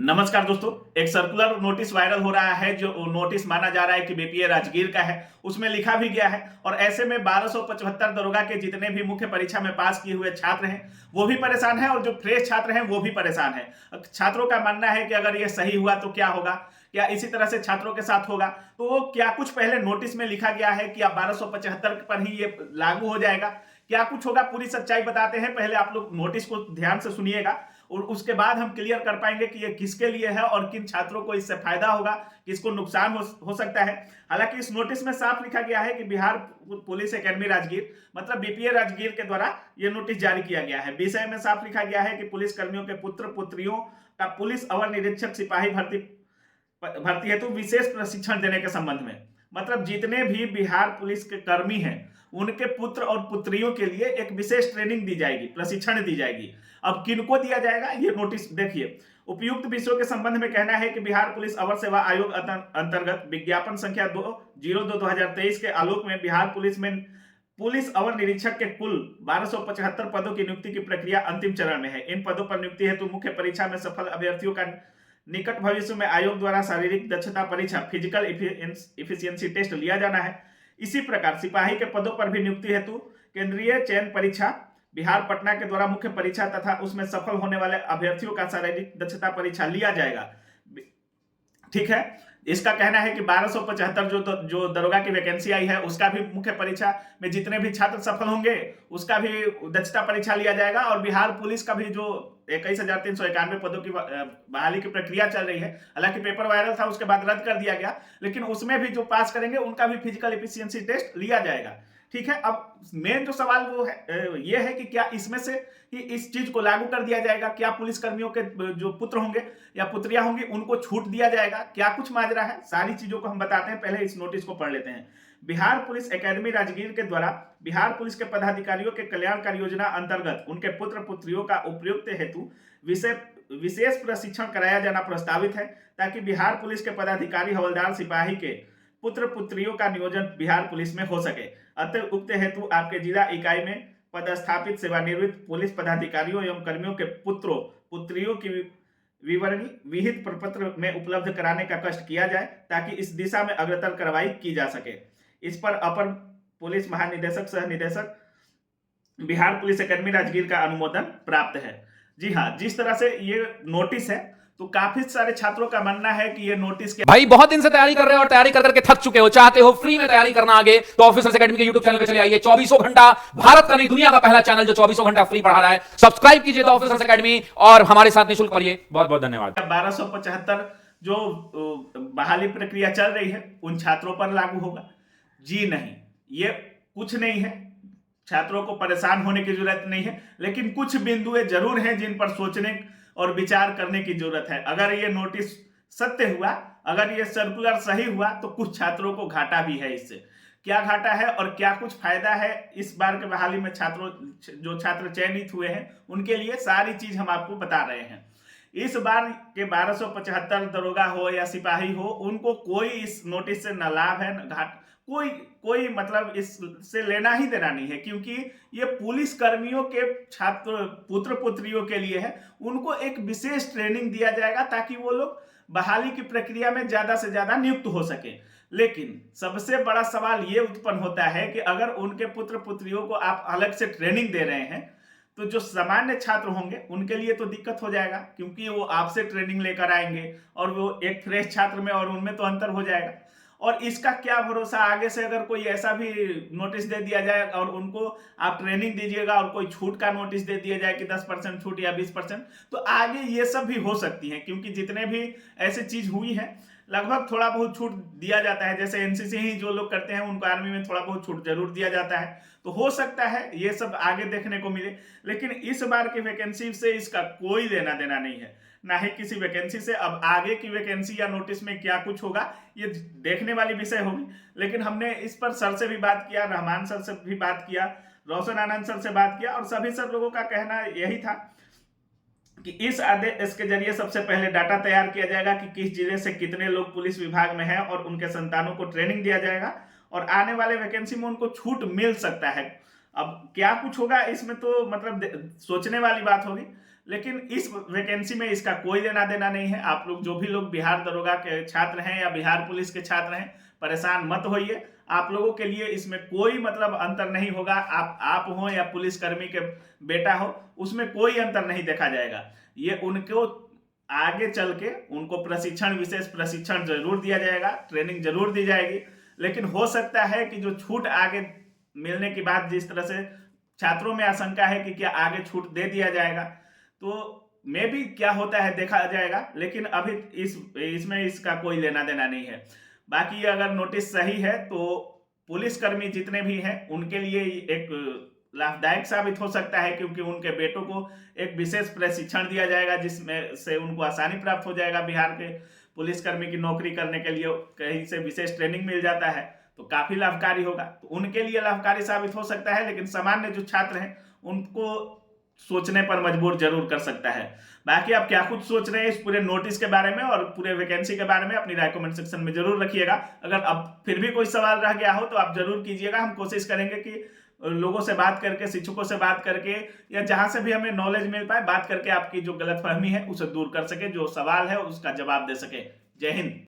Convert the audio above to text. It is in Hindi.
नमस्कार दोस्तों। एक सर्कुलर नोटिस वायरल हो रहा है जो नोटिस माना जा रहा है कि बीपीए राजगीर का है। उसमें लिखा भी गया है और ऐसे में 1275 दरोगा के जितने भी मुख्य परीक्षा में पास किए हुए छात्र हैं वो भी परेशान हैं और जो फ्रेश छात्र हैं वो भी परेशान हैं। छात्रों का मानना है कि अगर ये सही हुआ तो क्या होगा, क्या इसी तरह से छात्रों के साथ होगा, तो क्या कुछ पहले नोटिस में लिखा गया है कि अब 1275 पर ही ये लागू हो जाएगा, क्या कुछ होगा, पूरी सच्चाई बताते हैं। पहले आप लोग नोटिस को ध्यान से सुनिएगा और उसके बाद हम क्लियर कर पाएंगे कि ये किसके लिए है और किन छात्रों को इससे फायदा होगा, किसको नुकसान हो सकता है। हालांकि इस नोटिस में साफ लिखा गया है कि बिहार पुलिस एकेडमी राजगीर मतलब बीपीए राजगीर के द्वारा ये नोटिस जारी किया गया है। विषय में साफ लिखा गया है कि पुलिस कर्मियों के पुत्र पुत्रियों का पुलिस अवर निरीक्षक सिपाही भर्ती हेतु विशेष प्रशिक्षण देने के संबंध में, मतलब जितने भी बिहार पुलिस के कर्मी हैं उनके पुत्र और पुत्रियों के लिए एक विशेष ट्रेनिंग दी जाएगी, प्रशिक्षण दी जाएगी। अब किनको दिया जाएगा ये नोटिस देखिए। उपयुक्त विषयों के संबंध में कहना है कि बिहार पुलिस अवर सेवा आयोग अंतर्गत विज्ञापन संख्या 202/2023 के आलोक में बिहार पुलिस में पुलिस अवर निरीक्षक के कुल 1275 पदों की नियुक्ति की प्रक्रिया अंतिम चरण में है। इन पदों पर नियुक्ति हेतु मुख्य परीक्षा में सफल अभ्यर्थियों का निकट भविष्य में आयोग द्वारा शारीरिक दक्षता परीक्षा फिजिकल इफिशियंसी टेस्ट लिया जाना है। इसी प्रकार सिपाही के पदों पर भी नियुक्ति हेतु केंद्रीय चयन परीक्षा बिहार पटना के द्वारा मुख्य परीक्षा तथा उसमें सफल होने वाले अभ्यर्थियों का शारीरिक दक्षता परीक्षा लिया जाएगा। ठीक है, इसका कहना है कि 1275 जो दरोगा की वैकेंसी आई है उसका भी मुख्य परीक्षा में जितने भी छात्र सफल होंगे उसका भी दक्षता परीक्षा लिया जाएगा और बिहार पुलिस का भी जो 21,391 पदों की बहाली की प्रक्रिया चल रही है, हालांकि पेपर वायरल था उसके बाद रद्द कर दिया गया, लेकिन उसमें भी जो पास करेंगे उनका भी फिजिकल एफिशिएंसी टेस्ट लिया जाएगा। ठीक है, अब मेन जो सवाल वो है ये है कि क्या इसमें से ही इस चीज को लागू कर दिया जाएगा, क्या पुलिस कर्मियों के जो पुत्र होंगे या पुत्रियां होंगी उनको छूट दिया जाएगा, क्या कुछ माजरा है, सारी चीजों को हम बताते हैं। पहले इस नोटिस को पढ़ लेते हैं। बिहार पुलिस एकेडमी राजगीर के द्वारा बिहार पुलिस के पदाधिकारियों के कल्याणकारी योजना अंतर्गत उनके पुत्र पुत्रियों का उपयुक्त हेतु विशेष प्रशिक्षण कराया जाना प्रस्तावित है, ताकि बिहार पुलिस के पदाधिकारी हवलदार सिपाही के पुत्र पुत्रियों का नियोजन बिहार पुलिस में हो सके। अतः उक्त हेतु आपके जिला इकाई में पदस्थापित सेवानिवृत्त पुलिस पदाधिकारियों एवं कर्मियों के पुत्रों पुत्रियों की विवरणी विहित प्रपत्र में उपलब्ध कराने का कष्ट किया जाए, ताकि इस दिशा में अग्रतर कार्रवाई की जा सके। इस पर अपर पुलिस महानिदेशक सह निदेशक बिहार पुलिस एकेडमी राजगीर का अनुमोदन प्राप्त है। जी हाँ, जिस तरह से ये नोटिस है तो काफी सारे छात्रों का मानना है कि ये नोटिस के भाई बहुत दिन से तैयारी कर रहे हो और तैयारी कर करके थक चुके हो, चाहते हो फ्री में तैयारी करना आगे, तो ऑफिसर्स एकेडमी के यूट्यूब चैनल पे चले आइए। 24 घंटा भारत का नहीं दुनिया का पहला चैनल जो 24 घंटा फ्री पढ़ा रहा है। सब्सक्राइब कीजिए तो ऑफिसर्स एकेडमी और हमारे साथ निःशुल्क पढ़िए। बहुत बहुत धन्यवाद। 1275 जो बहाली प्रक्रिया चल रही है उन छात्रों पर लागू होगा? जी नहीं, ये कुछ नहीं है, छात्रों को परेशान होने की जरूरत नहीं है, लेकिन कुछ बिंदुएं जरूर हैं जिन पर सोचने और विचार करने की जरूरत है। अगर ये नोटिस सत्य हुआ, अगर ये सर्कुलर सही हुआ तो कुछ छात्रों को घाटा भी है। इससे क्या घाटा है और क्या कुछ फायदा है इस बार के बहाली में छात्रों जो छात्र चयनित हुए हैं उनके लिए, सारी चीज हम आपको बता रहे हैं। इस बार के 1275 दरोगा हो या सिपाही हो, उनको कोई इस नोटिस से न लाभ है न घाटा, कोई मतलब इससे लेना ही देना नहीं है, क्योंकि ये पुलिस कर्मियों के छात्र पुत्र पुत्रियों के लिए है। उनको एक विशेष ट्रेनिंग दिया जाएगा ताकि वो लोग बहाली की प्रक्रिया में ज्यादा से ज्यादा नियुक्त हो सके। लेकिन सबसे बड़ा सवाल ये उत्पन्न होता है कि अगर उनके पुत्र पुत्रियों को आप अलग से ट्रेनिंग दे रहे हैं तो जो सामान्य छात्र होंगे उनके लिए तो दिक्कत हो जाएगा, क्योंकि वो आपसे ट्रेनिंग लेकर आएंगे और वो एक फ्रेश छात्र में और उनमें तो अंतर हो जाएगा। और इसका क्या भरोसा, आगे से अगर कोई ऐसा भी नोटिस दे दिया जाए और उनको आप ट्रेनिंग दीजिएगा और कोई छूट का नोटिस दे दिया जाए कि 10% छूट या 20%, तो आगे ये सब भी हो सकती है, क्योंकि जितने भी ऐसी चीज हुई है लगभग थोड़ा बहुत छूट दिया जाता है। जैसे एनसीसी ही जो लोग करते हैं उनको आर्मी में थोड़ा बहुत छूट जरूर दिया जाता है, तो हो सकता है ये सब आगे देखने को मिले। लेकिन इस बार की वैकेंसी से इसका कोई लेना देना नहीं है, ना ही किसी वैकेंसी से। अब आगे की वैकेंसी या नोटिस में क्या कुछ होगा ये देखने वाली विषय होगी। लेकिन हमने इस पर सर से भी बात किया, रहमान सर से भी बात किया, रोशन आनंद सर से बात किया और सभी सर लोगों का कहना यही था कि इस आदेश के जरिए सबसे पहले डाटा तैयार किया जाएगा कि किस जिले से कितने लोग पुलिस विभाग में हैं और उनके संतानों को ट्रेनिंग दिया जाएगा और आने वाले वैकेंसी में उनको छूट मिल सकता है। अब क्या कुछ होगा इसमें तो मतलब सोचने वाली बात होगी, लेकिन इस वैकेंसी में इसका कोई लेना देना नहीं है। आप लोग जो भी लोग बिहार दरोगा के छात्र हैं या बिहार पुलिस के छात्र हैं, परेशान मत होइए। आप लोगों के लिए इसमें कोई मतलब अंतर नहीं होगा। आप हो या पुलिसकर्मी के बेटा हो, उसमें कोई अंतर नहीं देखा जाएगा। ये उनको आगे चल के उनको प्रशिक्षण, विशेष प्रशिक्षण जरूर दिया जाएगा, ट्रेनिंग जरूर दी जाएगी। लेकिन हो सकता है कि जो छूट आगे मिलने के बाद जिस तरह से छात्रों में आशंका है कि क्या आगे छूट दे दिया जाएगा, तो मे भी क्या होता है देखा जाएगा। लेकिन अभी इसमें इसका कोई लेना देना नहीं है। बाकी अगर नोटिस सही है तो पुलिसकर्मी जितने भी हैं उनके लिए एक लाभदायक साबित हो सकता है, क्योंकि उनके बेटों को एक विशेष प्रशिक्षण दिया जाएगा जिसमें से उनको आसानी प्राप्त हो जाएगा। बिहार के पुलिसकर्मी की नौकरी करने के लिए कहीं से विशेष ट्रेनिंग मिल जाता है तो काफी लाभकारी होगा, तो उनके लिए लाभकारी साबित हो सकता है। लेकिन सामान्य जो छात्र हैं उनको सोचने पर मजबूर जरूर कर सकता है। बाकी आप क्या कुछ सोच रहे हैं इस पूरे नोटिस के बारे में और पूरे वैकेंसी के बारे में, अपनी राय कमेंट सेक्शन में जरूर रखिएगा। अगर अब फिर भी कोई सवाल रह गया हो तो आप जरूर कीजिएगा। हम कोशिश करेंगे कि लोगों से बात करके, शिक्षकों से बात करके, या जहां से भी हमें नॉलेज मिल पाए, बात करके आपकी जो गलतफहमी है उसे दूर कर सके, जो सवाल है उसका जवाब दे सके। जय हिंद।